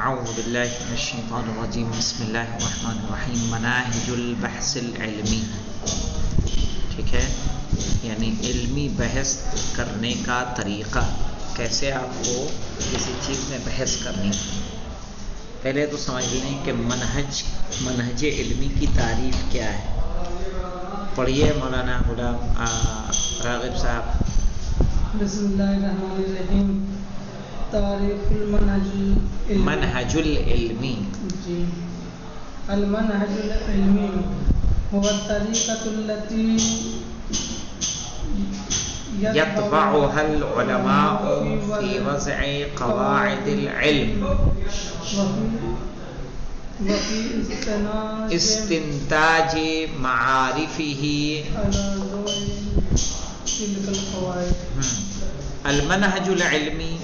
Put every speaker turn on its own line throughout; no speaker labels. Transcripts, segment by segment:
اعوذ باللہ من الشیطان الرجیم بسم اللہ الرحمن الرحیم مناہج البحث العلمی. ٹھیک ہے، یعنی علمی بحث کرنے کا طریقہ، کیسے آپ کو کسی چیز میں بحث کرنی. پہلے تو سمجھ لیں کہ منہج علمی کی تعریف کیا ہے. پڑھیے مولانا غلام راغب صاحب.
بسم اللہ الرحمن الرحیم. تعریف
منہج العلمی.
جی، المنہج العلمی هو الطریقۃ التي
یتبعها العلماء فی وضع قواعد العلم
وفي
استنتاج معارفه
على ضوء تلك القواعد.
المنہج العلمی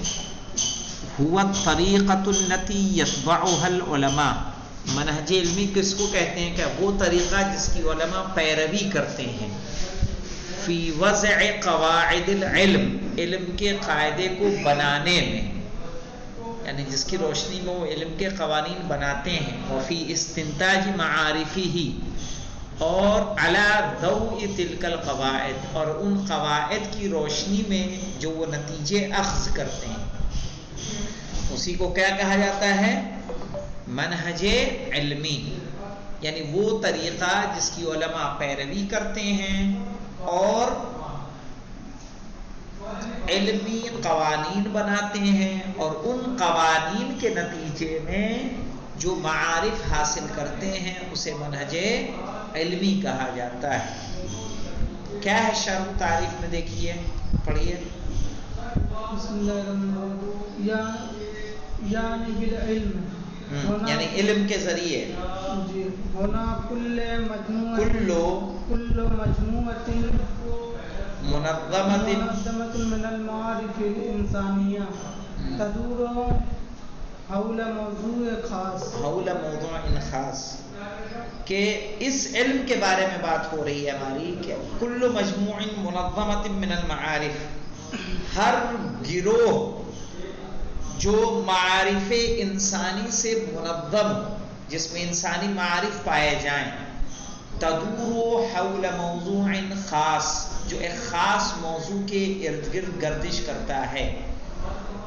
هو الطریقۃ التي یتبعها العلماء. منہج علمی کس کو کہتے ہیں؟ کہ وہ طریقہ جس کی علماء پیروی کرتے ہیں فی وضع قواعد العلم، علم کے قاعدے کو بنانے میں، یعنی جس کی روشنی میں وہ علم کے قوانین بناتے ہیں. وفی استنتاج معارفہ، اور علی ضوء تلک القواعد، اور ان قواعد کی روشنی میں جو وہ نتیجے اخذ کرتے ہیں، اسی کو کیا کہا جاتا ہے؟ منہج علمی. یعنی وہ طریقہ جس کی علماء پیروی کرتے ہیں اور علمی قوانین بناتے ہیں، اور ان قوانین کے نتیجے میں جو معارف حاصل کرتے ہیں اسے منہج علمی کہا جاتا ہے. کیا ہے شرح تعریف میں؟ دیکھیے، پڑھیے.
بسم اللہ الرحمن الرحیم. یعنی بالعلم،
یعنی علم کے ذریعے.
جی، ہونا کل مجموعۃ منظمۃ من المعارف الانسانیہ تدور حول موضوع خاص. کہ اس علم کے بارے میں بات ہو رہی ہے ہماری کہ کل مجموع منظمۃ من المعارف، ہر گروہ جو معارف انسانی سے منظم، جس میں انسانی معارف پائے جائیں، تدور حول موضوع خاص، جو ایک خاص موضوع کے ارد گرد گردش کرتا ہے.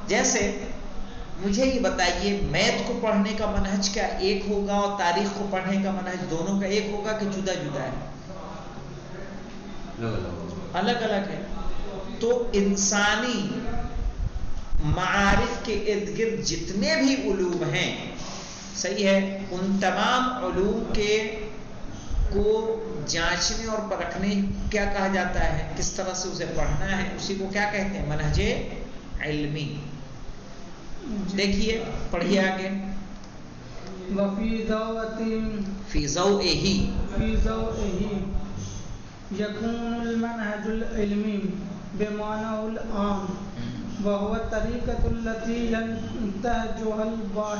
جیسے مجھے یہ بتائیے، میتھ کو پڑھنے کا منہج کیا ایک ہوگا اور تاریخ کو پڑھنے کا منہج دونوں کا ایک ہوگا کہ جدا جدا ہے؟ الگ الگ ہے. تو انسانی معارف کے ارد گرد جتنے بھی علوم ہیں، صحیح ہے، ان تمام علوم کو جانچنے اور پرکھنے کیا کہا جاتا ہے؟ کس طرح سے اسے پڑھنا ہے، اسی کو کیا کہتے ہیں؟ منہج علمی. دیکھیے، پڑھیے آگے. فی ضوئہ یکون المنہج العلمی بمعنى العام، وهو الطریقۃ التي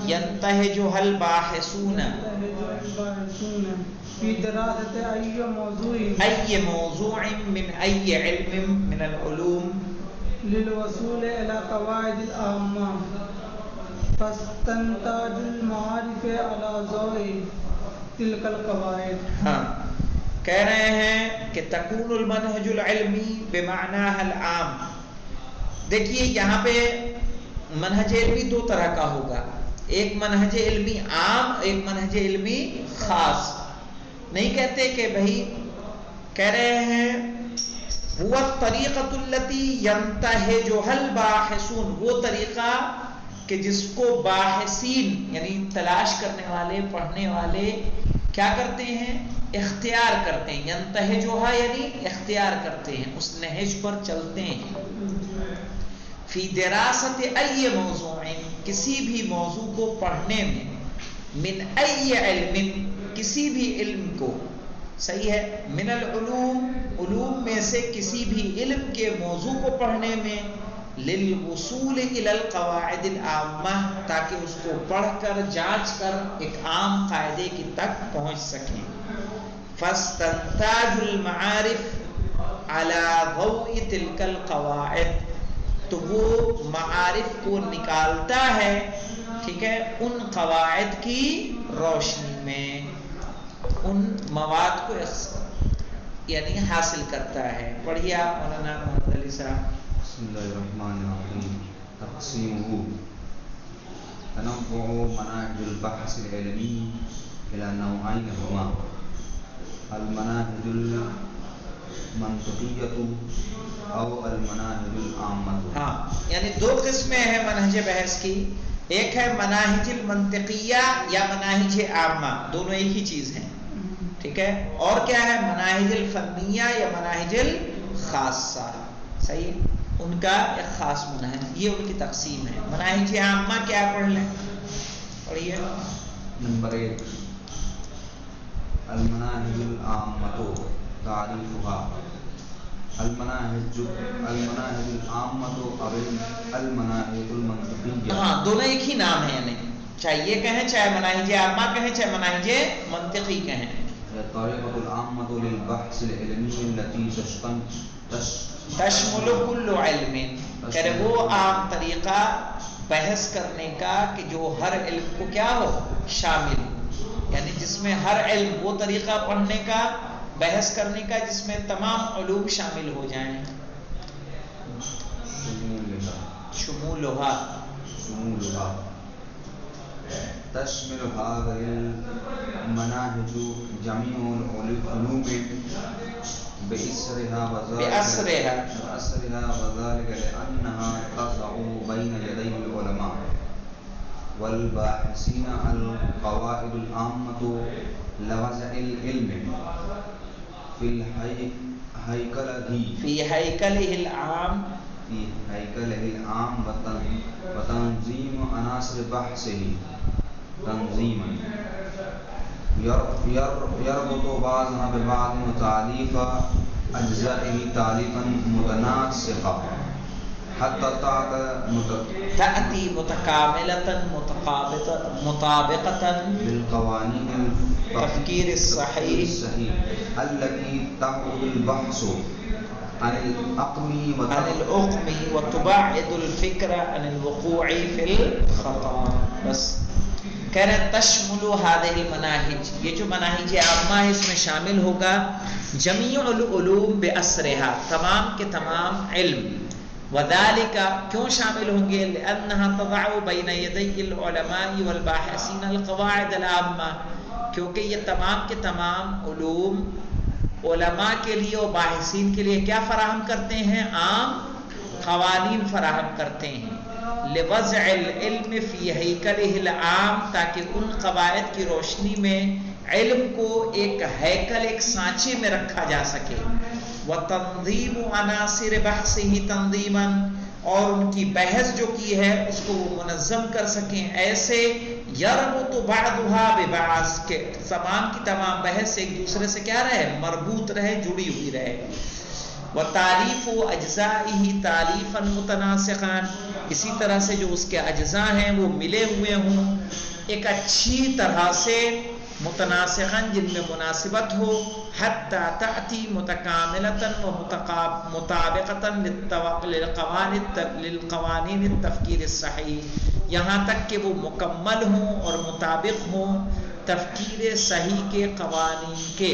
ينتهجها الباحثون
في دراسة أي
موضوع من أي علم من العلوم
للوصول إلى قواعد العامة فاستنتاج المعارف على ضوء تلك القواعد.
کہہ رہے ہیں کہ تکون المنہج العلمی بمعناها العام. دیکھیے یہاں پہ منہج علمی دو طرح کا ہوگا، ایک منہج علمی عام، ایک منہج علمی خاص. نہیں کہتے کہ بھائی، کہہ رہے ہیں وہ الطریقۃ التی ینتہجها الباحثون، وہ طریقہ کہ جس کو باحثین یعنی تلاش کرنے والے، پڑھنے والے کیا کرتے ہیں؟ اختیار کرتے ہیں. ینتہجها یعنی اختیار کرتے ہیں، اس نہج پر چلتے ہیں. فی دراست ای موضوع، کسی بھی موضوع کو پڑھنے میں، من ای علم، کسی بھی علم کو، صحیح ہے، من العلوم، علوم میں سے کسی بھی علم کے موضوع کو پڑھنے میں، للوصول الی القواعد العامہ، تاکہ اس کو پڑھ کر جانچ کر ایک عام قاعدے کی تک پہنچ سکیں. فاستنتاج المعارف علی ضوء تلک القواعد، تو وہ معارف کو نکالتا ہے ٹھیک ہے، ان قواعد کی روشنی میں ان مواد کو یعنی حاصل کرتا ہے. پڑھیے آپ مولانا محمد علی صاحب.
بسم اللہ الرحمن الرحیم. تقسیمہ تنوع مناهج البحث العلمی الى نوعین ہما المناهج المنطقیۃ او المناهج العامۃ.
ہاں، یعنی دو قسمیں ہیں منہج بحث کی. ایک ہے مناہج المنطقیہ یا مناہج عامہ، دونوں ایک ہی چیز ہیں. ٹھیک ہے. اور کیا ہے مناہج الفنیہ یا مناہج الخاصہ. صحیح ہے، ان کا ایک خاص منہج، یہ ان کی تقسیم ہے. مناہج عامہ کیا پڑھ لیں، پڑھیے.
نمبر 1 المناهج العامۃ. تعریفها المناهج العامۃ او المناهج المنطقیہ.
ہاں، دونوں ایک ہی نام ہے، یعنی چاہے یہ کہیں چاہے مناہج عامہ کہیں چاہے مناہج منطقی کہیں.
طریقۃ العامۃ للبحث العلمی التي
تشمل کل علم، کہ وہ عام طریقہ بحث کرنے کا کہ جو ہر علم کو کیا ہو شامل، یعنی جس میں ہر علم، وہ طریقہ پڑھنے کا بحث کرنے کا جس میں تمام علوم شامل ہو جائیں. شمولها
تشمل هذه المناهج جميع العلوم بأسرها وذلك لأنها تضع بين يدي العلماء والباحثين القواعد العامة لوضع العلم في هيكله العام وتنظيم عناصر بحثه تنظيما يربط بعضها ببعض وتعليف أجزائه تعليفا متناسقا حتى
تأتي متكاملة مطابقة
للقوانين
التفكير الصحيح
التي تعود البحث عن الأقم
وتبعد الفكر عن الوقوع في الخطأ. بس کہہ رہے تشمل هذه المناهج، یہ جو مناہج عامہ ہے اس میں شامل ہوگا جمیع العلوم بأسرها، تمام کے تمام علم. وذالک، کیوں شامل ہوں گے؟ لأنها تضع بین یدی العلماء والباحثین القواعد العامہ، کیونکہ یہ تمام کے تمام علوم علماء کے لیے اور باحثین کے لیے کیا فراہم کرتے ہیں؟ عام قوانین فراہم کرتے ہیں. لوضع العلم فی ہیکلہ العام، تاکہ ان قواعد کی روشنی میں علم کو ایک ہیکل، ایک سانچے میں رکھا جا سکے. وتنظیم عناصر بحثہ تنظیما، اور ان کی بحث جو کی ہے اس کو وہ منظم کر سکیں ایسے یربط بعضها ببعض، کہ تمام کی تمام بحث ایک دوسرے سے کیا رہے؟ مربوط رہے، جڑی ہوئی رہے. وتعلیف اجزائہ تعلیفا متناسقا، اسی طرح سے جو اس کے اجزاء ہیں وہ ملے ہوئے ہوں ایک اچھی طرح سے، متناسقا جن میں مناسبت ہو، حتی تأتی متکاملتا و مطابقتا للقوانین التفکیر الصحیح، یہاں تک کہ وہ مکمل ہوں اور مطابق ہوں تفکیر صحیح کے قوانین کے،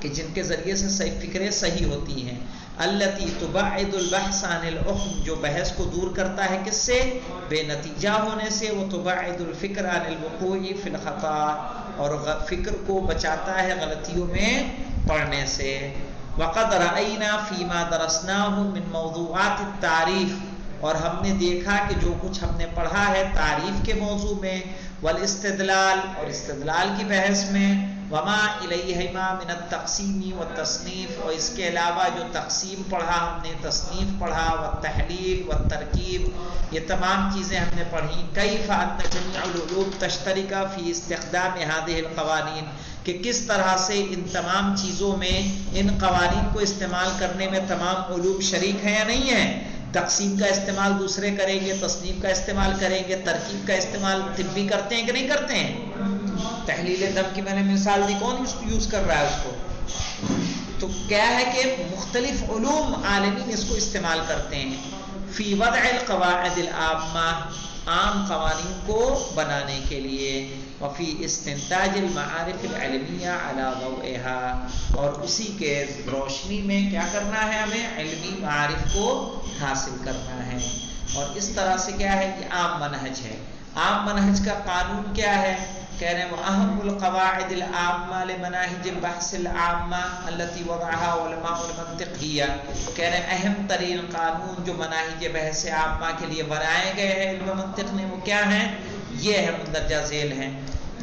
کہ جن کے ذریعے سے صحیح فکریں صحیح ہوتی ہیں. التی تبعد البحث عن الحکم، جو بحث کو دور کرتا ہے کس سے؟ بے نتیجہ ہونے سے. وہ تبعد الفکر عن الوقوع فی الخطا، اور فکر کو بچاتا ہے غلطیوں میں پڑھنے سے. وقد رأینا فیما درسناہ من موضوعات التعریف، اور ہم نے دیکھا کہ جو کچھ ہم نے پڑھا ہے تعریف کے موضوع میں، والاستدلال، اور استدلال کی بحث میں، وما الیہما من التقسیم والتصنیف، اور اس کے علاوہ جو تقسیم پڑھا ہم نے، تصنیف پڑھا، والتحلیل والترکیب، یہ تمام چیزیں ہم نے پڑھی. کیف ان جميع العلوم تشترک فی استخدام هذه القوانین، کہ کس طرح سے ان تمام چیزوں میں ان قوانین کو استعمال کرنے میں تمام علوم شریک ہیں یا نہیں ہیں. تقسیم کا استعمال دوسرے کریں گے، تصنیف کا استعمال کریں گے، ترکیب کا استعمال طبی کرتے ہیں کہ نہیں کرتے ہیں؟ تحلیل دم کی میں نے مثال دی، کون یوز کر رہا ہے اس کو؟ تو کیا ہے کہ مختلف علوم عالمین اس کو استعمال کرتے ہیں. فی وضع القواعد العامہ، عام قوانین کو بنانے کے لیے، وفی استنتاج المعارف العلمیہ علی ضوئها، اور اسی کے روشنی میں کیا کرنا ہے، ہمیں علمی معارف کو حاصل کرنا ہے۔ اور اس طرح سے کیا ہے، یہ عام منہج ہے۔ عام منہج کا قانون کیا ہے، کہہ رہے ہیں وَأَهَمُّ الْقَوَاعِدِ الْعَامَّةِ لِمَنَاهِجِ الْبَحْثِ الْعَامَّةِ الَّتِي وَضَعَهَا عُلَمَاءُ الْمَنطِقِيَّةِ، کہہ رہے ہیں اہم ترین قانون جو مناہج بحث عامہ کے لیے بنائے گئے ہیں علم منطق میں، وہ کیا ہیں، یہ ہے، مندرجہ ذیل ہیں۔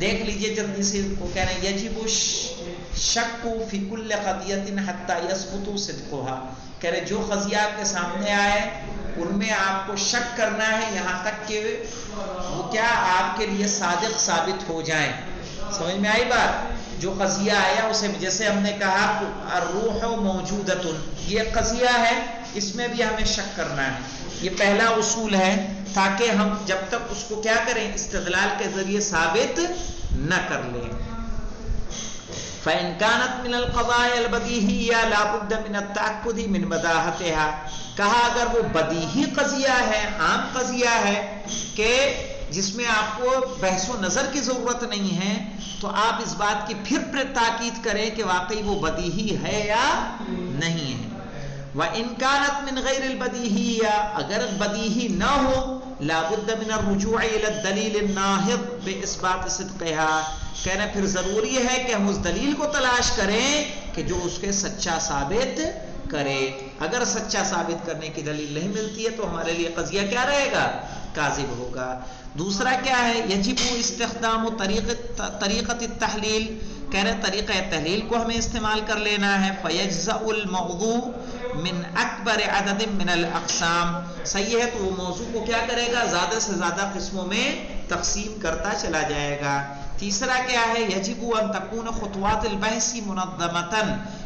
دیکھ لیجئے جلدی سے، وہ کہہ رہے ہیں یجب الشک فی کل قضیۃ حتی یثبت صدقها، کہہ رہے جو قضیہ آپ کے سامنے آئے ان میں آپ کو شک کرنا ہے یہاں تک کہ وہ کیا آپ کے لیے صادق ثابت ہو جائیں۔ سمجھ میں آئی بات؟ جو قضیہ آیا اسے، جیسے ہم نے کہا الروح موجودۃ، یہ قضیہ ہے، اس میں بھی ہمیں شک کرنا ہے، یہ پہلا اصول ہے، تاکہ ہم جب تک اس کو کیا کریں، استدلال کے ذریعے ثابت نہ کر لیں۔ فَإِنْ كَانَتْ مِنَ الْقَضَايَا الْبَدِيهِيَّةِ لَا بُدَّ مِنَ التَّأَكُّدِ مِنْ بَدَاهَتِهَا، کہا اگر وہ بدیہی قضیہ ہے، عام قضیہ ہے کہ جس میں آپ کو بحث و نظر کی ضرورت نہیں ہے، تو آپ اس بات کی پھر تاکید کریں کہ واقعی وہ بدیہی ہے یا نہیں ہے۔ وَإِنْ كَانَتْ مِنْ غَيْرِ الْبَدِيهِيَّةِ، اگر بدیہی نہ ہو، لَا بُدَّ مِنَ الرُّجُوعِ إِلَى الدَّلِيلِ النَّاهِضِ بِإِثْبَاتِ صِدْقِهَا، کہنا پھر ضروری ہے کہ ہم اس دلیل کو تلاش کریں کہ جو اس کے سچا ثابت کرے۔ اگر سچا ثابت کرنے کی دلیل نہیں ملتی ہے تو ہمارے لیے قضیہ کیا رہے گا، کاذب ہوگا۔ دوسرا کیا ہے، یجب استخدام طریقۃ التحلیل، کہہ رہے طریقہ تحلیل کو ہمیں استعمال کر لینا ہے۔ فیجزأ الموضوع من اکبر عدد من الاقسام، صحیح ہے، تو وہ موضوع کو کیا کرے گا، زیادہ سے زیادہ قسموں میں تقسیم کرتا چلا جائے گا۔ تیسرا کیا ہے، یجب ان تکون خطوات البحث منظمۃ،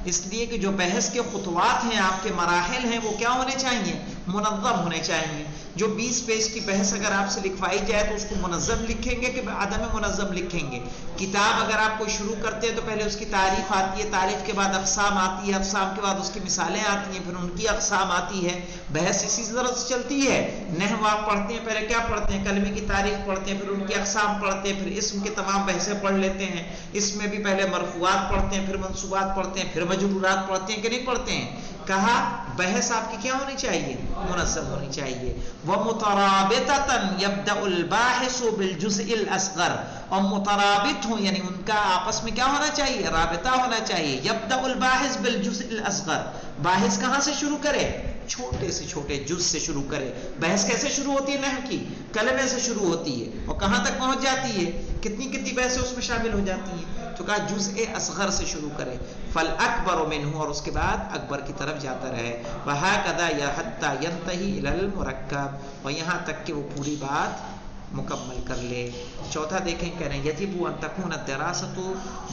اس لیے کہ جو بحث کے خطوات ہیں، آپ کے مراحل ہیں، وہ کیا ہونے چاہیے، منظم ہونے چاہیے۔ جو 20 پیج کی بحث اگر آپ سے لکھوائی جائے تو اس کو منظم لکھیں گے کہ عدم منظم لکھیں گے؟ کتاب اگر آپ کو شروع کرتے ہیں تو پہلے اس کی تعریف آتی ہے، تعریف کے بعد اقسام آتی ہے، اقسام کے بعد اس کی مثالیں آتی ہیں، پھر ان کی اقسام آتی ہے۔ بحث اسی طرح سے چلتی ہے۔ نحو آپ پڑھتے ہیں، پہلے کیا پڑھتے ہیں، کلمے کی تعریف پڑھتے ہیں، پھر ان کی اقسام پڑھتے ہیں، پھر اسم کے تمام بحثیں پڑھ لیتے ہیں۔ اس میں بھی پہلے مرفوعات پڑھتے ہیں، پھر منصوبات پڑھتے ہیں، پھر مجرورات پڑھتے ہیں کہ نہیں پڑھتے ہیں؟ کہا بحث آپ کی کیا ہونی چاہیے، منظم ہونی چاہیے۔ وَمُتَرَابِطَةً يَبْدَأُ الْبَاحِثُ بِالْجُزْءِ الْأَصْغَرِ، اور مترابط ہوں یعنی ان کا آپس میں کیا ہونا چاہیے، رابطہ ہونا چاہیے۔ يَبْدَأُ الْبَاحِثُ بِالْجُزْءِ الْأَصْغَرِ، باحث کہاں سے شروع کرے، چھوٹے سے چھوٹے جز سے شروع کرے۔ بحث کیسے شروع ہوتی ہے، نحو کی کلمے سے شروع ہوتی ہے، اور کہاں تک پہنچ جاتی ہے، کتنی بحثیں اس میں شامل ہو جاتی ہیں، تو کہا جزء اصغر سے شروع کرے۔ فَالْأَكْبَرُ مِنْهُ، اور اس کے بعد اکبر کی طرف جاتا رہے۔ وَهَكَذَا حَتَّى يَنْتَهِي إِلَى الْمُرَكَّبِ، اور یہاں تک کہ وہ پوری بات مکمل کر لے۔ چوتھا دیکھیں، کہہ رہے ہیں یجب ان تکون الدراسة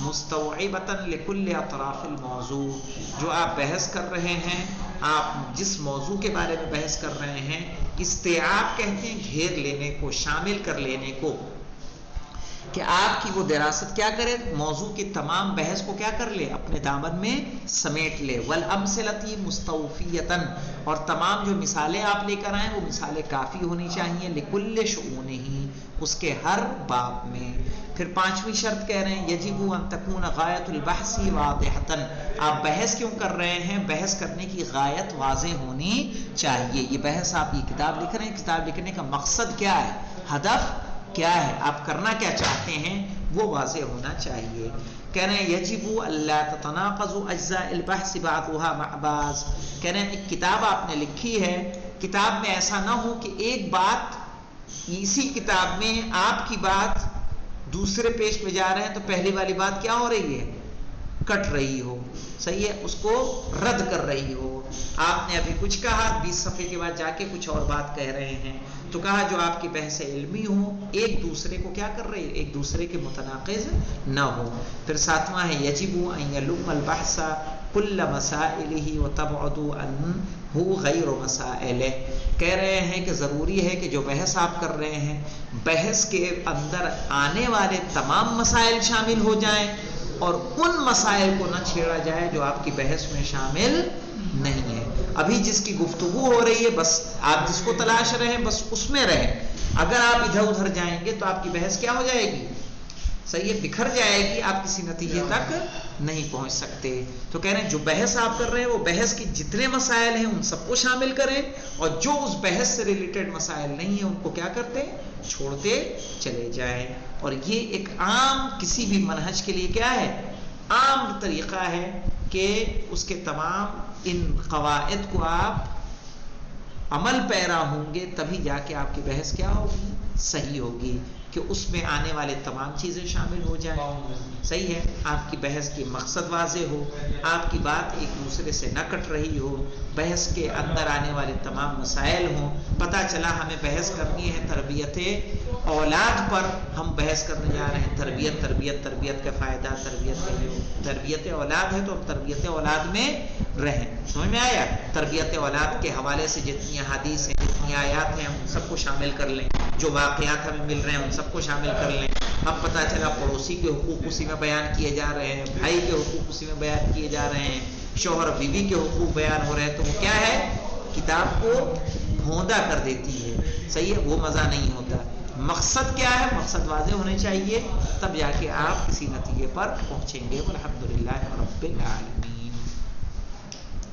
مستوعبة لكل اطراف الموضوع، جو آپ بحث کر رہے ہیں، آپ جس موضوع کے بارے میں بحث کر رہے ہیں، استیعاب کہتے ہیں گھیر لینے کو، شامل کر لینے کو، کہ آپ کی وہ دراست کیا کرے، موضوع کی تمام بحث کو کیا کر لے، اپنے دامن میں سمیٹ لے۔ والامثلۃ مستوفیۃ، اور تمام جو مثالیں آپ لے کر آئیں وہ مثالیں کافی ہونی چاہیے، لکل شؤونہ، اس کے ہر باب میں۔ پھر پانچویں شرط کہہ رہے ہیں یجب ان تکون غایت البحث واضحۃ، آپ بحث کیوں کر رہے ہیں، بحث کرنے کی غایت واضح ہونی چاہیے۔ یہ بحث آپ یہ کتاب لکھ رہے ہیں، کتاب لکھنے کا مقصد کیا ہے، ہدف کیا ہے، آپ کرنا کیا چاہتے ہیں، وہ واضح ہونا چاہیے۔ کہہ رہے ہیں یجب الا تتناقض اجزاء البحث بعضها مع بعض، کہہ رہے ہیں ایک کتاب آپ نے لکھی ہے، کتاب میں ایسا نہ ہو کہ ایک بات اسی کتاب میں آپ کی بات دوسرے پیج پہ جا رہے ہیں تو پہلی والی بات کیا ہو رہی ہے، کٹ رہی ہو، صحیح ہے، اس کو رد کر رہی ہو۔ آپ نے ابھی کچھ کہا، 20 صفحے کے بعد جا کے کچھ اور بات کہہ رہے ہیں، تو کہا جو آپ کی بحث علمی ہو ایک دوسرے کو کیا کر رہی ہے، ایک دوسرے کے متناقض نہ ہو۔ پھر ساتواں ہے یجب ان یلم البحث کل مسائلہ وتبعد عنہ غیر مسائلہ، کہہ رہے ہیں کہ ضروری ہے کہ جو بحث آپ کر رہے ہیں، بحث کے اندر آنے والے تمام مسائل شامل ہو جائیں، اور ان مسائل کو نہ چھیڑا جائے جو آپ کی بحث میں شامل نہیں ہے۔ ابھی جس کی گفتگو ہو رہی ہے بس آپ جس کو تلاش رہے ہیں بس اس میں رہیں، اگر آپ ادھر ادھر جائیں گے تو آپ کی بحث کیا ہو جائے گی؟ صحیح ہے، بکھر جائے گی، آپ کسی نتیجے تک نہیں پہنچ سکتے. تو کہہ رہے ہیں جو بحث آپ کر رہے ہیں وہ بحث کی جتنے مسائل ہیں ان سب کو شامل کریں، اور جو اس بحث سے ریلیٹڈ مسائل نہیں ہیں ان کو کیا کرتے؟ چھوڑتے چلے جائیں. اور یہ ایک عام کسی بھی منہج کے لیے کیا ہے؟ عام طریقہ ہے کہ اس کے تمام ان قواعد کو آپ عمل پیرا ہوں گے تبھی جا کے آپ کی بحث کیا ہوگی؟ صحیح ہوگی، کہ اس میں آنے والے تمام چیزیں شامل ہو جائیں. صحیح ہے، آپ کی بحث کی مقصد واضح ہو، آپ کی بات ایک دوسرے سے نہ کٹ رہی ہو، بحث کے اندر آنے والے تمام مسائل ہوں. پتہ چلا ہمیں بحث کرنی ہے تربیت اولاد پر، ہم بحث کرنے جا رہے ہیں تربیت کا فائدہ، تربیت اولاد ہے تو ہم تربیت اولاد میں رہیں. سمجھ میں آیا؟ تربیت اولاد کے حوالے سے جتنی احادیث ہیں، جتنی آیات ہیں، ہم سب کو شامل کر لیں، جو واقعات ہمیں مل رہے ہیں ان سب کو شامل کر لیں. اب پتہ چلا پڑوسی کے حقوق اسی میں بیان کیے جا رہے ہیں، بھائی کے حقوق اسی میں بیان کیے جا رہے ہیں، شوہر بیوی کے حقوق بیان ہو رہے ہیں، تو وہ کیا ہے؟ کتاب کو بھوندا کر دیتی ہے. صحیح ہے، وہ مزہ نہیں ہوتا. مقصد کیا ہے؟ مقصد واضح ہونے چاہیے، تب جا کے آپ کسی نتیجے پر پہنچیں گے. الحمدللہ رب العالمین.